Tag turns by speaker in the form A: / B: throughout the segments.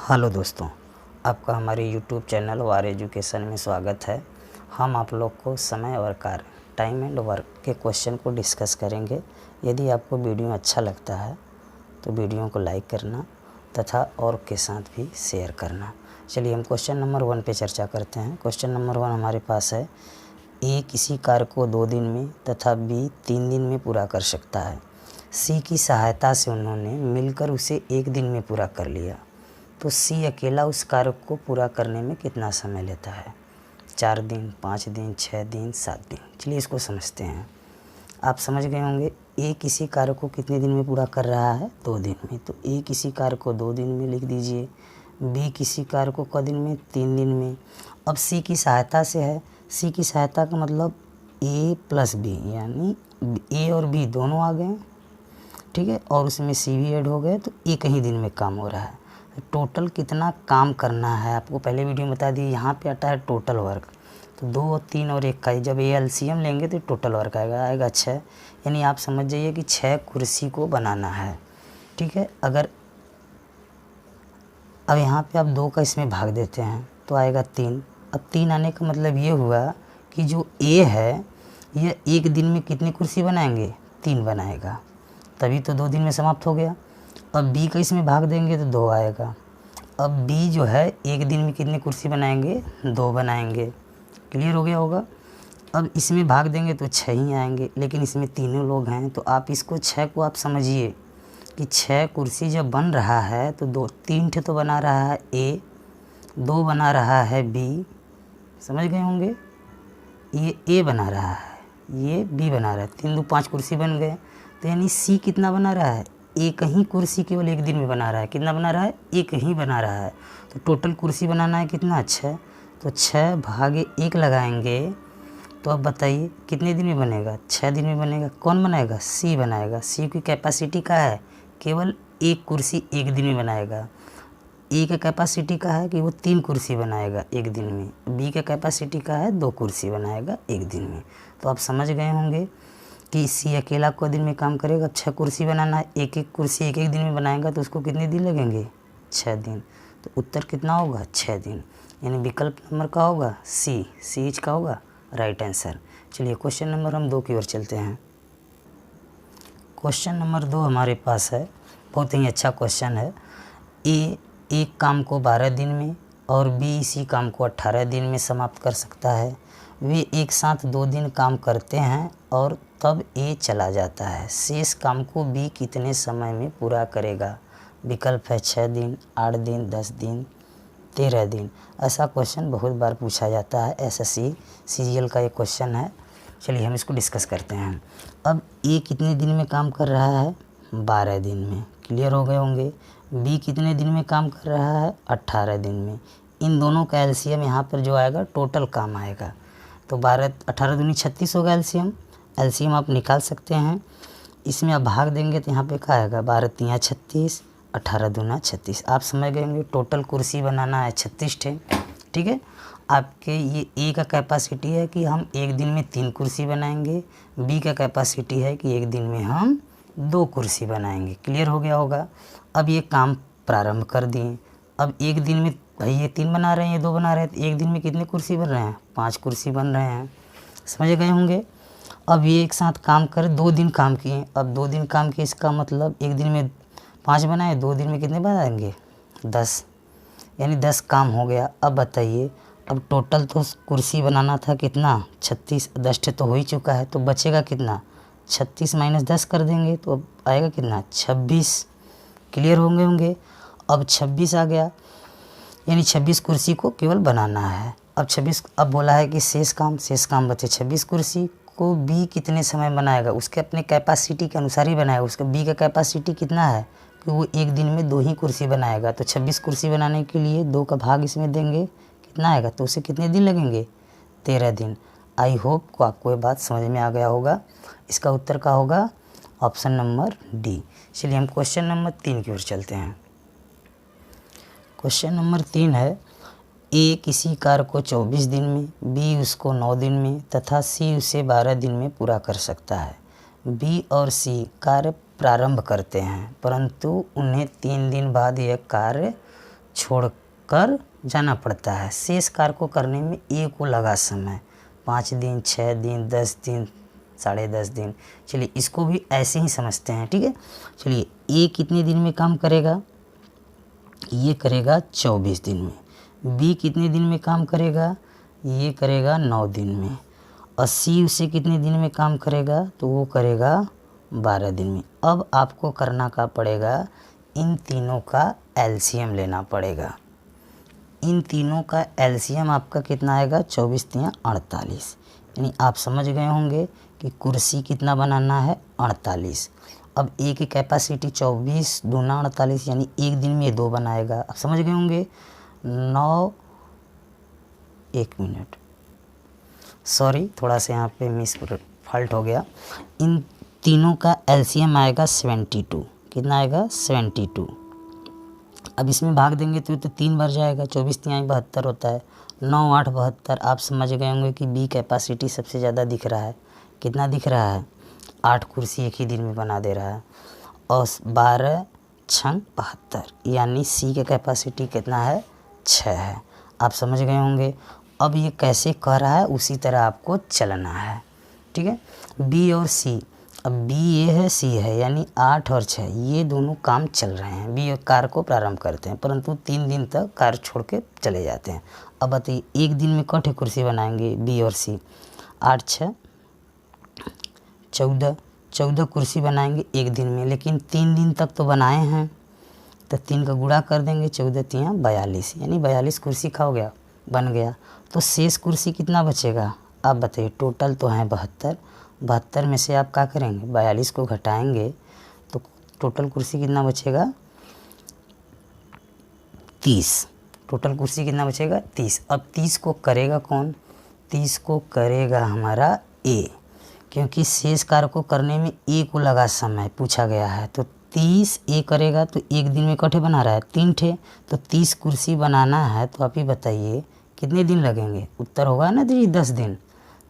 A: Hello दोस्तों, आपका हमारे यूट्यूब चैनल वार एजुकेशन में स्वागत है। हम आप लोग को समय और कार्य, टाइम एंड वर्क के क्वेश्चन को डिस्कस करेंगे। यदि आपको वीडियो अच्छा लगता है तो वीडियो को लाइक करना तथा और के साथ भी शेयर करना। चलिए हम क्वेश्चन नंबर 1 पे चर्चा करते हैं। क्वेश्चन नंबर 1 हमारे पास है, ए किसी कार्य को 2 दिन में तथा बी 3 दिन में पूरा कर सकता है। सी की सहायता से उन्होंने मिलकर उसे 1 दिन में पूरा कर लिया, तो सी अकेला उस कार्य को पूरा करने में कितना समय लेता है? 4 दिन, 5 दिन, 6 दिन, 7 दिन। चलिए इसको समझते हैं। आप समझ गए होंगे ए किसी कार्य को कितने दिन में पूरा कर रहा है? 2 दिन में। तो ए किसी कार्य को 2 दिन में लिख दीजिए। बी किसी कार्य को क दिन में? 3 दिन में। अब सी की सहायता से है। सी की सहायता का मतलब ए प्लस बी, यानी ए और बी दोनों आ गए, ठीक है, और उसमें सी भी ऐड हो गए, तो एक ही दिन में काम हो रहा है। टोटल कितना काम करना है आपको पहले वीडियो में बता दी। यहाँ पे आता है टोटल वर्क, तो 2 और 3 और 1 का ही जब ये एलसीएम लेंगे तो टोटल वर्क आएगा 6। यानी आप समझ जाइए कि 6 कुर्सी को बनाना है, ठीक है। अगर अब यहाँ पे आप 2 का इसमें भाग देते हैं तो आएगा 3। अब 3 आने का मतलब ये हुआ कि जो ए है ये 1 दिन में कितनी कुर्सी बनाएंगे? 3 बनाएगा, तभी तो 2 दिन में समाप्त हो गया। अब बी का इसमें भाग देंगे तो 2 आएगा। अब बी जो है 1 दिन में कितनी कुर्सी बनाएंगे? 2 बनाएंगे। क्लियर हो गया होगा। अब इसमें भाग देंगे तो 6 ही आएंगे, लेकिन इसमें तीनों लोग हैं, तो आप इसको 6 को आप समझिए कि 6 कुर्सी जब बन रहा है तो 3 ठे तो बना रहा है ए, 2 बना रहा है बी, समझ गए होंगे। ये ए बना रहा है, ये बी बना रहा है, 3 2 5 कुर्सी बन गए। तो यानी सी कितना बना रहा है? एक ही कुर्सी केवल 1 दिन में बना रहा है। कितना बना रहा है? एक ही बना रहा है। तो टोटल कुर्सी बनाना है कितना? 6। तो 6 भागे 1 लगाएंगे तो अब बताइए कितने दिन में बनेगा? 6 दिन में बनेगा। कौन बनाएगा? सी बनाएगा। सी की कैपेसिटी का है केवल 1 कुर्सी 1 दिन में बनाएगा। ए का कैपेसिटी का है कि वो 3 कुर्सी बनाएगा 1 दिन में। बी का कैपेसिटी का है 2 कुर्सी बनाएगा 1 दिन में। तो आप समझ गए होंगे कि सी अकेला को दिन में काम करेगा। 6 कुर्सी बनाना है, 1 कुर्सी 1 दिन में बनाएगा, तो उसको कितने दिन लगेंगे? 6 दिन। तो उत्तर कितना होगा? 6 दिन। यानी विकल्प नंबर का होगा सी का होगा राइट आंसर। चलिए क्वेश्चन नंबर हम 2 की ओर चलते हैं। क्वेश्चन नंबर 2 हमारे पास है, बहुत ही अच्छा क्वेश्चन है। ए एक काम को 12 दिन में और बी इसी काम को 18 दिन में समाप्त कर सकता है। वे एक साथ 2 दिन काम करते हैं और तब ए चला जाता है। शेष काम को बी कितने समय में पूरा करेगा? विकल्प है 6 दिन, 8 दिन, 10 दिन, 13 दिन। ऐसा क्वेश्चन बहुत बार पूछा जाता है, एसएससी सीजीएल का एक क्वेश्चन है। चलिए हम इसको डिस्कस करते हैं। अब ए कितने दिन में काम कर रहा है? 12 दिन में। क्लियर हो गए होंगे। बी कितने दिन में काम कर रहा है? 18 दिन में। इन दोनों का एलसीएम यहाँ पर जो आएगा टोटल काम आएगा, तो 12 18 दूनी 36 होगा एलसीएम आप निकाल सकते हैं। इसमें आप भाग देंगे तो यहाँ पे क्या आएगा? 12 तियाँ 36, 18 दूना 36। आप समझ गए होंगे टोटल कुर्सी बनाना है 36 ठे, ठीक है। आपके ये ए का कैपेसिटी है कि हम 1 दिन में 3 कुर्सी बनाएंगे। बी का कैपेसिटी है कि 1 दिन में हम 2 कुर्सी बनाएंगे। क्लियर हो गया होगा। अब ये काम प्रारंभ कर दिए। अब 1 दिन में भाई ये 3 बना रहे हैं, ये 2 बना रहे हैं, तो 1 दिन में कितनी कुर्सी बन रहे हैं? 5 कुर्सी बन रहे हैं। समझ गए होंगे। अब ये एक साथ काम कर 2 दिन काम किए। अब 2 दिन काम किए, इसका मतलब 1 दिन में 5 बनाए, 2 दिन में कितने बनाएंगे? 10, यानी 10 काम हो गया। अब बताइए, अब टोटल तो कुर्सी बनाना था कितना? 36, 10 ठे तो हो ही चुका है, तो बचेगा कितना? 36 माइनस 10 कर देंगे तो अब आएगा कितना? 26। क्लियर होंगे। अब 26 आ गया, यानी 26 कुर्सी को केवल बनाना है। अब 26, अब बोला है कि शेष काम बचे 26 कुर्सी को बी कितने समय बनाएगा? उसके अपने कैपेसिटी के अनुसार ही बनाएगा। उसका बी का कैपेसिटी कितना है कि वो 1 दिन में 2 ही कुर्सी बनाएगा। तो 26 कुर्सी बनाने के लिए 2 का भाग इसमें देंगे, कितना आएगा? तो उसे कितने दिन लगेंगे? 13 दिन। आई होप को आपको ये बात समझ में आ गया होगा। इसका उत्तर का होगा ऑप्शन नंबर डी। चलिए हम क्वेश्चन नंबर 3 की ओर चलते हैं। क्वेश्चन नंबर 3 है, ए किसी कार्य को 24 दिन में, बी उसको 9 दिन में तथा सी उसे 12 दिन में पूरा कर सकता है। बी और सी कार्य प्रारंभ करते हैं, परंतु उन्हें 3 दिन बाद यह कार्य छोड़कर जाना पड़ता है। शेष कार्य को करने में ए को लगा समय 5 दिन, 6 दिन, 10 दिन, 10.5 दिन। चलिए इसको भी ऐसे ही समझते हैं, ठीक है। चलिए ए कितने दिन में काम करेगा, ये करेगा 24 दिन में। बी कितने दिन में काम करेगा, ये करेगा 9 दिन में। और सी उसे कितने दिन में काम करेगा, तो वो करेगा 12 दिन में। अब आपको करना क्या पड़ेगा, इन तीनों का एलसीएम लेना पड़ेगा। इन तीनों का एलसीएम आपका कितना आएगा, 24 तियाँ 48। यानी आप समझ गए होंगे कि कुर्सी कितना बनाना है, 48। अब ए की कैपेसिटी 24 दूना 48, यानी एक दिन में ये 2 बनाएगा। आप समझ गए होंगे। 9, 1 मिनट, सॉरी थोड़ा सा यहाँ पे मिस फॉल्ट हो गया। इन तीनों का एलसीएम आएगा 72। कितना आएगा, 72। अब इसमें भाग देंगे तो 3 बार जाएगा, 24 तिहाई 72 होता है। 9, 8, 72। आप समझ गए होंगे कि बी कैपेसिटी सबसे ज़्यादा दिख रहा है। कितना दिख रहा है, 8 कुर्सी एक ही दिन में बना दे रहा है। और 12 छंग 72, यानी सी का कैपेसिटी कितना है, 6 है। आप समझ गए होंगे। अब ये कैसे कह रहा है उसी तरह आपको चलना है, ठीक है। बी और सी, अब बी ए है, सी है, यानी 8 और 6 ये दोनों काम चल रहे हैं। बी कार्य को प्रारंभ करते हैं, परंतु 3 दिन तक कार्य छोड़ के चले जाते हैं। अब बताइए एक दिन में कौन कुर्सी बनाएंगे, बी और सी। 8, 6, 14 कुर्सी बनाएंगे एक दिन में, लेकिन 3 दिन तक तो बनाए हैं, तो 3 का गुणा कर देंगे, 14 तियाँ 42, यानी 42 कुर्सी खा हो गया, बन गया। तो शेष कुर्सी कितना बचेगा, आप बताइए। टोटल तो हैं 72, 72 में से आप क्या करेंगे, 42 को घटाएंगे तो टोटल कुर्सी कितना बचेगा, 30। टोटल कुर्सी कितना बचेगा, 30। अब 30 को करेगा कौन, 30 को करेगा हमारा ए, क्योंकि शेष कार्य को करने में ए को लगा समय पूछा गया है। तो 30 ए करेगा तो एक दिन में कठे बना रहा है, 3 ठे। तो 30 कुर्सी बनाना है, तो आप ही बताइए कितने दिन लगेंगे। उत्तर होगा ना जी 10 दिन।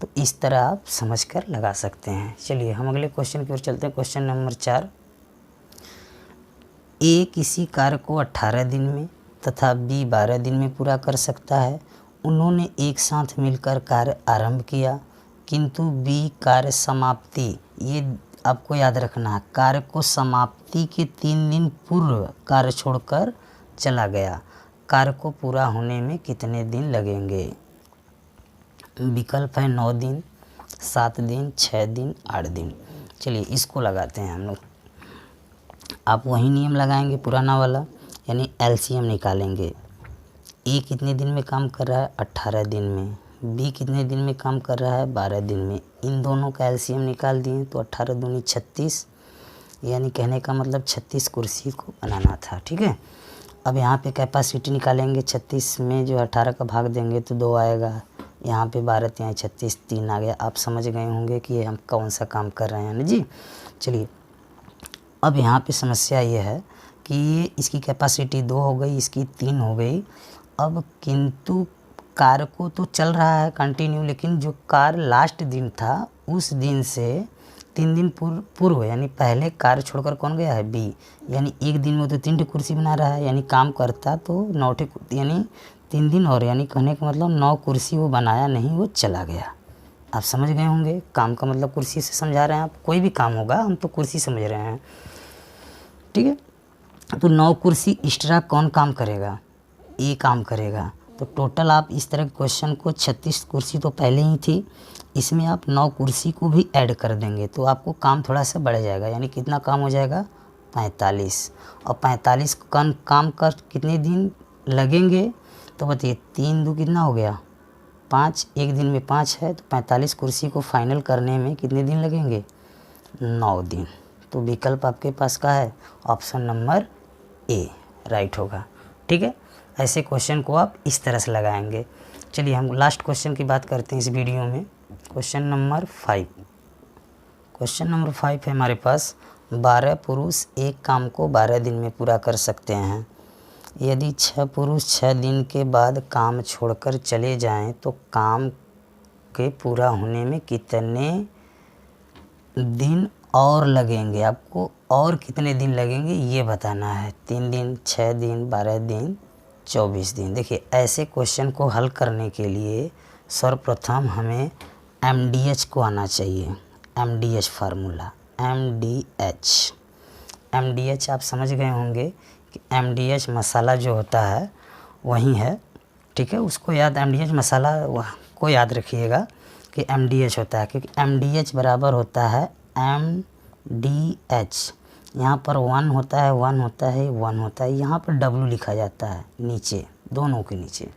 A: तो इस तरह आप समझकर लगा सकते हैं। चलिए हम अगले क्वेश्चन की ओर चलते हैं। Question number 4। ए किसी कार्य को 18 दिन में तथा बी 12 दिन में पूरा कर सकता है। उन्होंने एक साथ मिलकर कार्य आरंभ किया, किंतु बी कार्य समाप्ति, ये आपको याद रखना है, कार्य को समाप्ति के 3 दिन पूर्व कार्य छोड़कर चला गया। कार्य को पूरा होने में कितने दिन लगेंगे। विकल्प है 9 दिन, 7 दिन, 6 दिन, 8 दिन। चलिए इसको लगाते हैं हम लोग। आप वही नियम लगाएंगे पुराना वाला, यानी एलसीएम निकालेंगे। ए कितने दिन में काम कर रहा है, 18 दिन में। बी कितने दिन में काम कर रहा है, 12 दिन में। इन दोनों का एलसीएम निकाल दिए तो 18 दूनी 36, यानी कहने का मतलब 36 कुर्सी को बनाना था, ठीक है। अब यहाँ पे कैपेसिटी निकालेंगे, 36 में जो 18 का भाग देंगे तो 2 आएगा। यहाँ पे 12 तिहाई 36, 3 आ गया। आप समझ गए होंगे कि हम कौन सा काम कर रहे हैं ना जी। चलिए अब यहाँ पे समस्या ये है कि ये इसकी कैपेसिटी 2 हो गई, इसकी 3 हो गई। अब किंतु कार्य को तो चल रहा है कंटिन्यू, लेकिन जो कार्य लास्ट दिन था उस दिन से 3 दिन पूर्व, यानी पहले कार्य छोड़कर कौन गया है, बी। यानी एक दिन में तो 3 कुर्सी बना रहा है, यानी काम करता तो 9 यानी 3 दिन और, यानी कहने का मतलब 9 कुर्सी वो बनाया नहीं, वो चला गया। आप समझ गए होंगे। काम का मतलब कुर्सी से समझा रहे हैं आप, कोई भी काम होगा हम तो कुर्सी समझ रहे हैं, ठीक है। तो 9 कुर्सी एक्स्ट्रा कौन काम करेगा, ए काम करेगा। तो टोटल आप इस तरह के क्वेश्चन को 36 कुर्सी तो पहले ही थी, इसमें आप 9 कुर्सी को भी ऐड कर देंगे तो आपको काम थोड़ा सा बढ़ जाएगा। यानी कितना काम हो जाएगा, 45। और 45 काम कर कितने दिन लगेंगे, तो बताइए 3 2 कितना हो गया, 5। एक दिन में 5 है, तो 45 कुर्सी को फाइनल करने में कितने दिन लगेंगे, 9 दिन। तो विकल्प आपके पास का है ऑप्शन नंबर ए राइट होगा, ठीक है। ऐसे क्वेश्चन को आप इस तरह से लगाएंगे। चलिए हम लास्ट क्वेश्चन की बात करते हैं इस वीडियो में। Question number 5। क्वेश्चन नंबर 5 है हमारे पास, 12 पुरुष एक काम को 12 दिन में पूरा कर सकते हैं। यदि 6 पुरुष 6 दिन के बाद काम छोड़कर चले जाएं तो काम के पूरा होने में कितने दिन और लगेंगे। आपको और कितने दिन लगेंगे ये बताना है, 3 दिन, 6 दिन, 12 दिन, 24 दिन। देखिए ऐसे क्वेश्चन को हल करने के लिए सर्वप्रथम हमें MDH को आना चाहिए। MDH फार्मूला, MDH आप समझ गए होंगे कि MDH मसाला जो होता है वही है, ठीक है। उसको याद, MDH मसाला को याद रखिएगा कि MDH होता है, क्योंकि MDH बराबर होता है MDH। यहाँ पर 1 होता है, 1 होता है, 1 होता है, यहाँ पर W लिखा जाता है नीचे, दोनों के नीचे।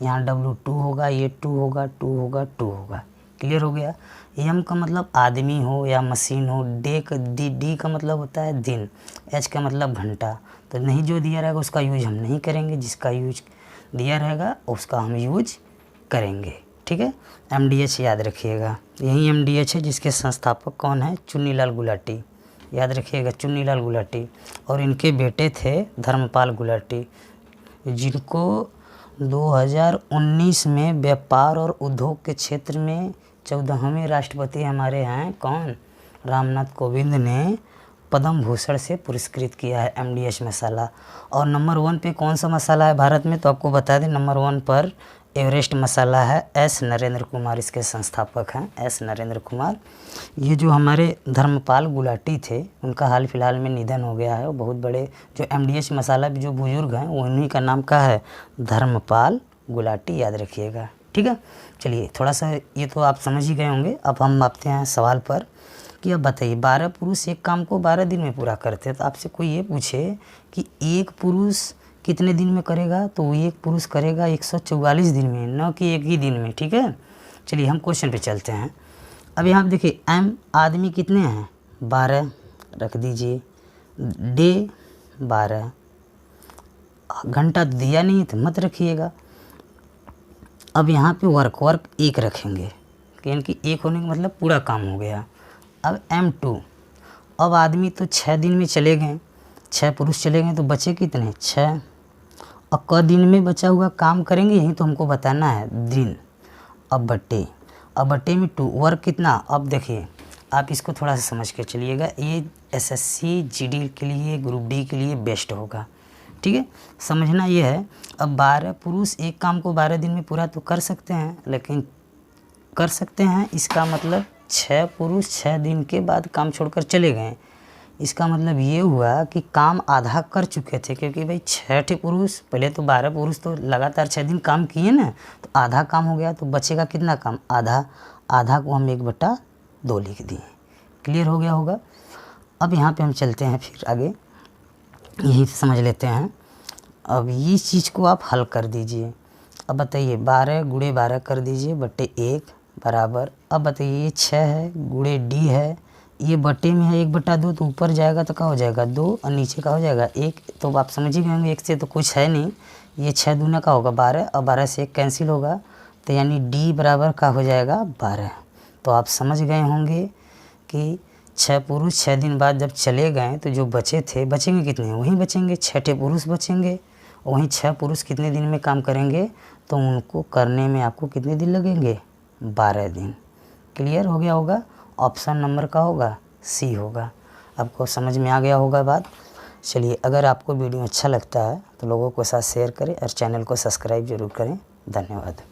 A: यहाँ W 2 होगा, ये 2 होगा, 2 होगा, 2 होगा। क्लियर हो गया। M का मतलब आदमी हो या मशीन हो, D का मतलब होता है दिन, H का मतलब घंटा। तो नहीं जो दिया रहेगा उसका यूज हम नहीं करेंगे, जिसका यूज दिया रहेगा उसका हम यूज करेंगे, ठीक है। MDH याद रखिएगा, यही MDH है जिसके संस्थापक कौन है? चुन्नीलाल गुलाटी। याद रखिएगा, चुन्नीलाल गुलाटी। और इनके बेटे थे धर्मपाल गुलाटी, जिनको 2019 में व्यापार और उद्योग के क्षेत्र में 14वें राष्ट्रपति हमारे हैं कौन? रामनाथ कोविंद ने पद्म भूषण से पुरस्कृत किया है MDH मसाला। और नंबर 1 पे कौन सा मसाला है भारत में? तो आपको बता दें, नंबर 1 पर एवरेस्ट मसाला है। S नरेंद्र कुमार इसके संस्थापक हैं, S नरेंद्र कुमार। ये जो हमारे धर्मपाल गुलाटी थे, उनका हाल फिलहाल में निधन हो गया है। वो बहुत बड़े जो MDH मसाला भी जो बुजुर्ग हैं उन्हीं का नाम का है धर्मपाल गुलाटी, याद रखिएगा, ठीक है। चलिए थोड़ा सा ये तो आप समझ ही गए होंगे। अब हम आते हैं सवाल पर कि अब बताइए 12 पुरुष एक काम को 12 दिन में पूरा करते हैं। तो आपसे कोई ये पूछे कि एक पुरुष कितने दिन में करेगा, तो वो एक पुरुष करेगा 144 दिन में, न कि एक ही दिन में, ठीक है। चलिए हम क्वेश्चन पे चलते हैं। अब यहाँ देखिए M आदमी कितने हैं? 12 रख दीजिए, डे 12, घंटा दिया नहीं तो मत रखिएगा। अब यहाँ पे वर्क 1 रखेंगे, यानी एक होने का मतलब पूरा काम हो गया। अब M2, अब आदमी तो 6 दिन में चले गए, 6 पुरुष चले गए, तो बचे कितने? 6। और क दिन में बचा हुआ काम करेंगे, यही तो हमको बताना है, दिन। अब बट्टे में 2, वर्क कितना? अब देखिए आप इसको थोड़ा सा समझ के चलिएगा, ये SSC GD के लिए, ग्रुप D के लिए बेस्ट होगा, ठीक है। समझना ये है, अब 12 पुरुष एक काम को 12 दिन में पूरा तो कर सकते हैं, लेकिन कर सकते हैं इसका मतलब 6 पुरुष 6 दिन के बाद काम छोड़कर चले गए। इसका मतलब ये हुआ कि काम आधा कर चुके थे, क्योंकि भाई 6 पुरुष, पहले तो 12 पुरुष तो लगातार 6 दिन काम किए ना, तो आधा काम हो गया। तो बचेगा कितना काम? आधा को हम 1/2 लिख दिए। क्लियर हो गया होगा। अब यहाँ पे हम चलते हैं फिर आगे, यही समझ लेते हैं। अब इस चीज़ को आप हल कर दीजिए। अब बताइए 12 × 12 कर दीजिए, बट्टे 1 बराबर, अब बताइए ये 6 है, गुणे D है, ये बट्टे में है 1/2, तो ऊपर जाएगा तो क्या हो जाएगा? 2, और नीचे का हो जाएगा 1। तो आप समझ ही गए होंगे 1 से तो कुछ है नहीं, ये 6 दूना का होगा 12, और 12 से 1 कैंसिल होगा, तो यानी D बराबर का हो जाएगा 12। तो आप समझ गए होंगे कि 6 पुरुष 6 दिन बाद जब चले गए तो जो बचे थे, बचेंगे कितने? वहीं बचेंगे, 6 पुरुष बचेंगे। वहीं 6 पुरुष कितने दिन में काम करेंगे? तो उनको करने में आपको कितने दिन लगेंगे? 12 दिन। क्लियर हो गया होगा। ऑप्शन नंबर का होगा C होगा। आपको समझ में आ गया होगा बात। चलिए अगर आपको वीडियो अच्छा लगता है तो लोगों के साथ शेयर करें और चैनल को सब्सक्राइब जरूर करें। धन्यवाद।